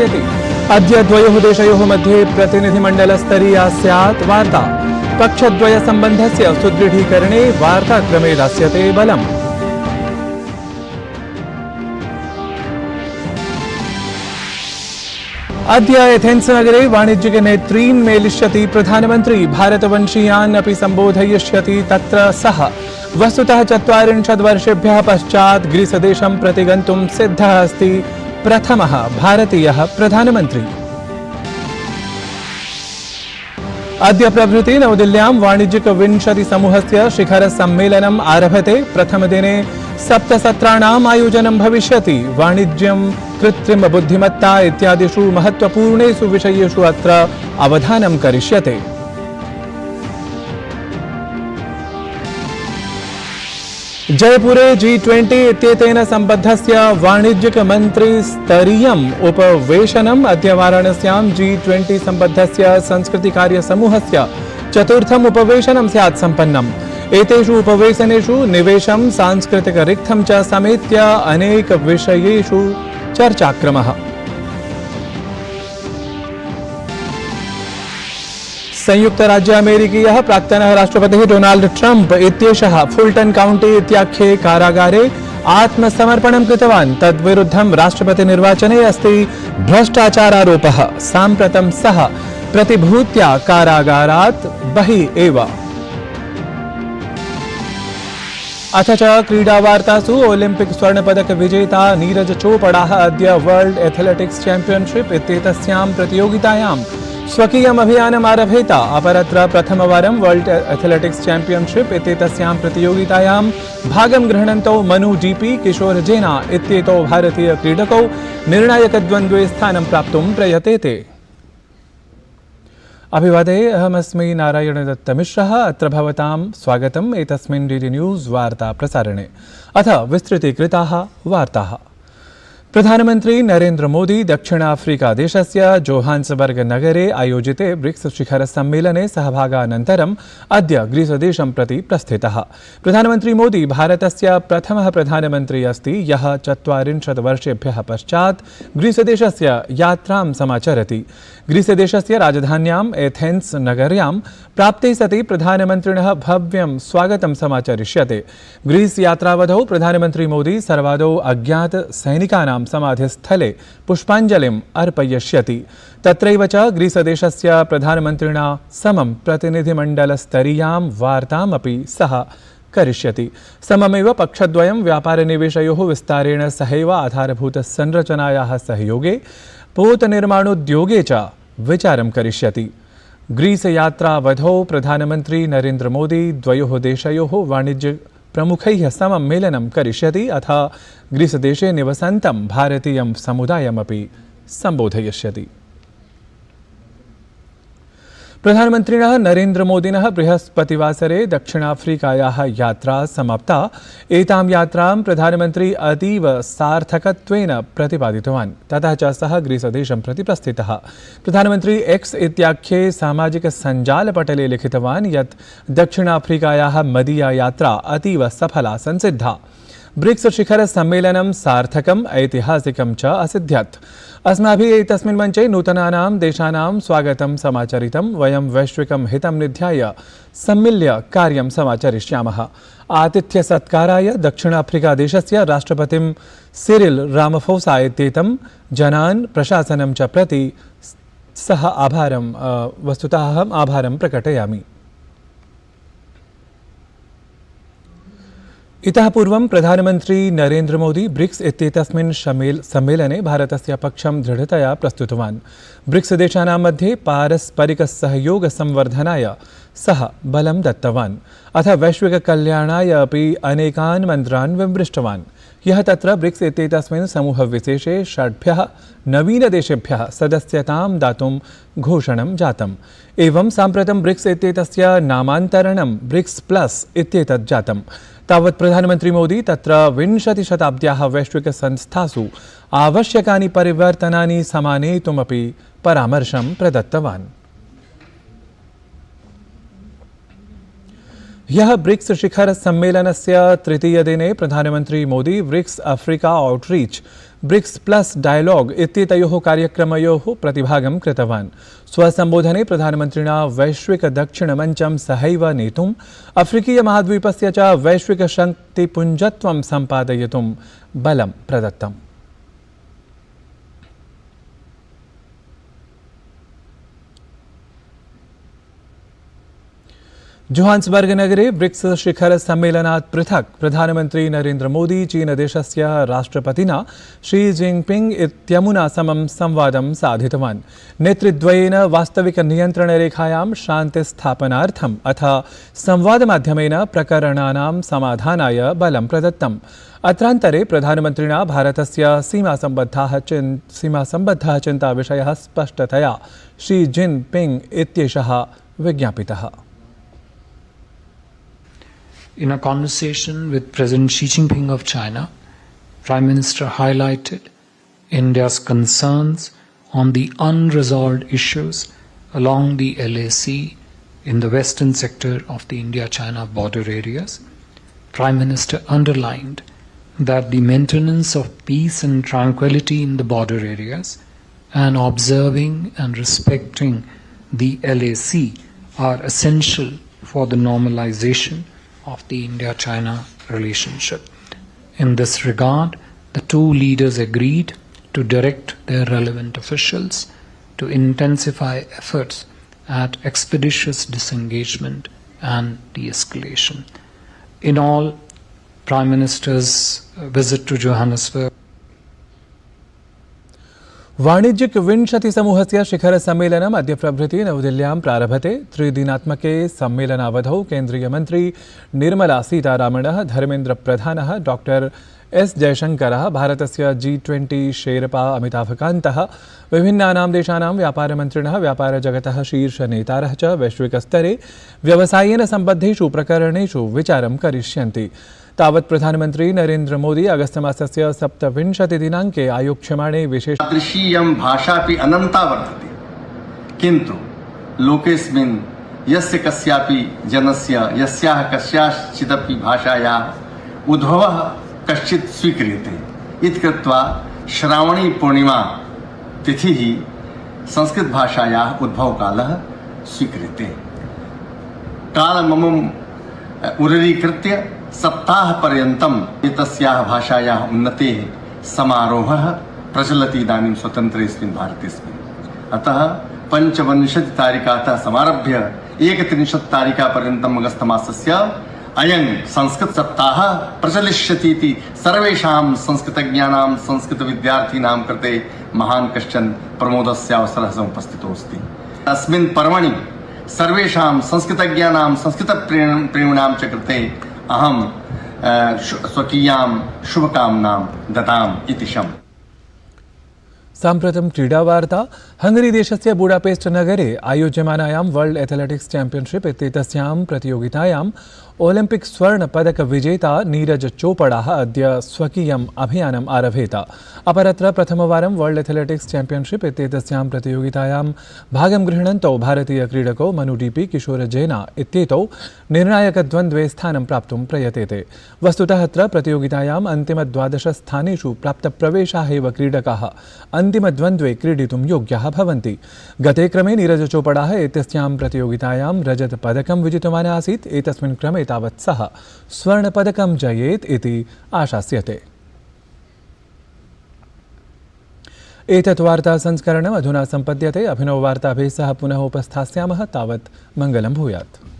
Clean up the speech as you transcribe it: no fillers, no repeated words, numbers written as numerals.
दास्यति। अद्य द्वयोः देशयोः मध्ये प्रतिनिधिमण्डलस्तरीया स्यात् वार्ता। पक्षद्वयसम्बन्धस्य सुदृढीकरणे वार्ताक्रमे दास्यते बलम्। अद्य एथेन्स नगरे वाणिज्यिकनेतॄन् मेलिष्यति प्रधानमन्त्री। भारतवंशीयान् अपि सम्बोधयिष्यति तत्र सः। वस्तुतः 40 वर्षेभ्यः पश्चात् ग्रीसदेशं प्रति गन्तुं सिद्धः अस्ति प्रथमः भारतीयः प्रधानमन्त्री। अद्य प्रभृति नवदिल्ल्यां वाणिज्यिक 20 समूहस्य शिखर सम्मेलनम् आरभते। प्रथमदिने 7 सत्राणाम् आयोजनं भविष्यति। वाणिज्यं, कृत्रिम बुद्धिमत्ता इत्यादिषु महत्त्वपूर्णेषु विषयेषु अत्र अवधानं करिष्यते। जयपुरे G20 इत्येतेन सम्बद्धस्य वाणिज्यिकमन्त्रिस्तरीयम् उपवेशनम् अद्य वाराणस्यां G20 सम्बद्धस्य संस्कृतिकार्यसमूहस्य चतुर्थम् उपवेशनं स्यात् सम्पन्नम्। एतेषु उपवेशनेषु निवेशं, सांस्कृतिकरिक्थं च समेत्य अनेक विषयेषु चर्चाक्रमः। संयुक्त राज्य अमेरिकीयः प्राक्तनः राष्ट्रपतिः डोनाल्ड ट्रम्प इत्येषः फुल्टन काउंटी इत्याख्ये कारागारे आत्मसमर्पणं कृतवान्। तद्विरुद्धं राष्ट्रपतिनिर्वाचने अस्ति भ्रष्टाचारारोपः। साम्प्रतं सः प्रतिभूत्या कारागारात् बहिः एव। अथ च क्रीडावार्तासु ओलिम्पिक स्वर्णपदक विजेता नीरज चोपड़ाः अद्य वर्ल्ड एथलेटिक्स चैंपियनशिप इत्येतस्यां प्रतियोगितायां स्वकीयम् अभियानम् आरभेत। अपरत्र प्रथमवारं वर्ल्ड एथलेटिक्स चैंपियनशिप इत्येतस्यां प्रतियोगितायां भागं गृह्णन्तौ मनु जीपी, किशोर जेना इत्येतौ भारतीय क्रीडकौ निर्णायकद्वन्द्वे स्थानं प्राप्तुं प्रयतेते। अभिवादे, अहमस्मि नारायण दत्तमिश्रः। अत्र भवतां स्वागतम् एतस्मिन् डीडी न्यूज़ वार्ता प्रसारणे। अथ विस्तृतीकृताः वार्ताः। प्रधानमन्त्री नरेन्द्र मोदी दक्षिण अफ्रीका देशस्य जोहान्सबर्ग नगरे आयोजिते ब्रिक्स शिखर सम्मेलने सहभागानन्तरम् अद्य ग्रीसदेशं प्रति प्रस्थितः। प्रधानमन्त्री मोदी भारतस्य प्रथमः प्रधानमन्त्री अस्ति यः 40 वर्षेभ्यः पश्चात् ग्रीसदेशस्य यात्रां समाचरति। ग्रीसदेशस्य राजधान्याम् एथेन्स नगर्यां प्राप्ते सति प्रधानमन्त्रिणः भव्यं स्वागतं समाचरिष्यते। ग्रीस यात्रावधौ प्रधानमन्त्री मोदी सर्वादौ अज्ञात सैनिकानां समाधिस्थले पुष्पाञ्जलिम् अर्पयिष्यति। तत्रैव च ग्रीसदेशस्य प्रधानमन्त्रिणा समं प्रतिनिधिमण्डलस्तरीयां वार्तामपि सः करिष्यति। सममेव पक्षद्वयं व्यापारनिवेशयोः विस्तारेण सहैव आधारभूतसंरचनायाः सहयोगे पोतनिर्माणोद्योगे च विचारं करिष्यति। ग्रीस यात्रावधौ प्रधानमन्त्री नरेन्द्र मोदी द्वयोः देशयोः वाणिज्य प्रमुखैः समं मेलनं करिष्यति। अथ ग्रीसदेशे निवसन्तं भारतीयं समुदायमपि सम्बोधयिष्यति। प्रधानमन्त्रिणः नरेन्द्र मोदिनः बृहस्पतिवासरे दक्षिणाफ्रीकायाः यात्रा समाप्ता। एतां यात्रां प्रधानमन्त्री अतीव सार्थकत्वेन प्रतिपादितवान्। ततः च सः ग्रीसदेशं प्रति प्रस्थितः। प्रधानमन्त्री एक्स इत्याख्ये सामाजिकसञ्जालपटले लिखितवान् यत् दक्षिणाफ्रीकायाः मदीया यात्रा अतीव सफला संसिद्धा। ब्रिक्स शिखर सम्मेलनं सार्थकम् ऐतिहासिकं च असिद्ध्यत्। अस्माभिः एतस्मिन् मञ्चे नूतनानां देशानां स्वागतं समाचरितं। वयं वैश्विकं हितं निध्याय सम्मिल्य कार्यं समाचरिष्यामः। आतिथ्यसत्काराय दक्षिणाफ्रिकादेशस्य राष्ट्रपतिं सिरिल रामफोसा इत्येतं जनान् प्रशासनं च प्रति सः वस्तुतः अहम् आभारं प्रकटयामि। इतः पूर्वं प्रधानमन्त्री नरेन्द्र मोदी ब्रिक्स इत्येतस्मिन् सम्मेलने भारतस्य पक्षं दृढतया प्रस्तुतवान्। ब्रिक्स देशानां मध्ये पारस्परिकसहयोगसंवर्धनाय सः बलं दत्तवान्। अथ वैश्विककल्याणाय अपि अनेकान् मन्त्रान् विमृष्टवान्। यः तत्र ब्रिक्स इत्येतस्मिन् समूहविशेषे 6 नवीनदेशेभ्यः सदस्यतां दातुं घोषणं जातम्। एवं साम्प्रतं ब्रिक्स इत्येतस्य नामान्तरणं ब्रिक्स प्लस इत्येतत् जातम्। तावत् प्रधानमन्त्री मोदी तत्र 20 शताब्द्याः वैश्विकसंस्थासु आवश्यकानि परिवर्तनानि समानेतुमपि परामर्शं प्रदत्तवान्। यह ब्रिक्स शिखर सम्मेलनस्य तृतीयदिने प्रधानमंत्री Modi BRICS Africa outreach BRICS plus dialogue इत्येतयोः कार्यक्रमयोः प्रतिभागं कृतवान्। स्वसम्बोधने प्रधानमन्त्रिणा वैश्विक दक्षिणमञ्चं सहैव नेतुम् अफ्रीकीयमहाद्वीपस्य च वैश्विकशक्तिपुञ्जत्वं सम्पादयितुं बलं प्रदत्तम्। जोहान्सबर्ग नगरे ब्रिक्स शिखर सम्मेलनात् पृथक् प्रधानमन्त्री नरेन्द्र मोदी चीनदेशस्य राष्ट्रपतिना शी जिनपिंग इत्यमुना समं संवादं साधितवान्। नेतृद्वयेन वास्तविकनियन्त्रणरेखायां शान्तिस्थापनार्थम् अथ संवादमाध्यमेन प्रकरणानां समाधानाय बलं प्रदत्तम्। अत्रान्तरे प्रधानमन्त्रिणा भारतस्य सीमासम्बद्धः चिन्ताविषयः स्पष्टतया शी जिनपिंग इत्येषः विज्ञापितः। In a conversation with President Xi Jinping of China, Prime Minister highlighted India's concerns on the unresolved issues along the LAC in the western sector of the India-China border areas. Prime Minister underlined that the maintenance of peace and tranquility in the border areas and observing and respecting the LAC are essential for the normalization of the India-China relationship. In this regard, the two leaders agreed to direct their relevant officials to intensify efforts at expeditious disengagement and de-escalation. In all, Prime Minister's visit to Johannesburg वाणिज्यिक विंशति समूहस्य शिखर सम्मेलनम् अद्य प्रभृति नवदिल्ल्यां प्रारभते। त्रिदिनात्मके सम्मेलनावधौ केन्द्रीयमन्त्री निर्मला सीतारामणः, धर्मेन्द्र प्रधानः, doctor S जयशंकरः, भारतस्य G20 Sherpa अमिताभकान्तः, विभिन्नानां देशानां व्यापारमन्त्रिणः, व्यापारजगतः शीर्षनेतारः च वैश्विकस्तरे व्यवसायेन सम्बद्धेषु प्रकरणेषु विचारं करिष्यन्ति। तावत् प्रधानमन्त्री नरेन्द्र मोदी अगस्तमासस्य 27 दिनाङ्के आयोक्ष्यमाणे विशेष तादृशीयं भाषापि अनन्ता वर्तते, किन्तु लोकेस्मिन् यस्य कस्यापि जनस्य यस्याः कस्याश्चिदपि भाषायाः उद्भवः कश्चित् स्वीक्रियते इति कृत्वा श्रावणी पूर्णिमा तिथिः संस्कृतभाषायाः उद्भवकालः स्वीक्रियते। कालममुम् उररीकृत्य सप्ताहपर्यन्तम् एतस्याः भाषायाः उन्नतेः समारोहः प्रचलति इदानीं स्वतन्त्रेऽस्मिन् भारतेऽस्मिन्। अतः 25 तारिकातः समारभ्य 31 तारिकापर्यन्तम् अगस्तमासस्य अयं संस्कृतसप्ताहः प्रचलिष्यति इति सर्वेषां संस्कृतज्ञानां संस्कृतविद्यार्थिनां कृते महान् कश्चन प्रमोदस्य अवसरः समुपस्थितोऽस्ति। अस्मिन् पर्वणि सर्वेषां संस्कृतज्ञानां संस्कृतप्रेमिणां च कृते अहं स्वकीयां शुभकामनां ददामि इति शम्। साम्प्रतं क्रीडावार्ता। हंगरी देशस्य बुडापेस्ट नगरे आयोज्यमानायां वर्ल्ड एथलेटिक्स चैम्पियनशिप इत्येतस्यां प्रतियोगितायां ओलिम्पिक स्वर्णपदक विजेता नीरज चोपड़ाः अद्य स्वकीयम् अभियानम् आरभेत। अपरत्र प्रथमवारं वर्ल्ड एथलेटिक्स चैम्पियनशिप इत्येतस्यां प्रतियोगितायां भागं गृह्णन्तौ भारतीय क्रीडकौ मनु डीपी, किशोर जैना इत्येतौ निर्णायकद्वन्द्वे स्थानं प्राप्तुं प्रयतेते। वस्तुतः अत्र प्रतियोगितायाम् अन्तिम-12 स्थानेषु प्राप्तप्रवेशाः एव क्रीडकाः अन्तिमद्वन्द्वे क्रीडितुं योग्याः भवन्ति। गते क्रमे नीरज चोपड़ाः एतस्यां प्रतियोगितायां रजतपदकं विजितवान् आसीत्। एतस्मिन् क्रमे तावत् सः स्वर्णपदकं जयेत् इति आशास्यते। एतत् वार्ता संस्करणम् अधुना सम्पद्यते। अभिनववार्ताभिः सह पुनः उपस्थास्यामः। तावत् मङ्गलं भूयात्।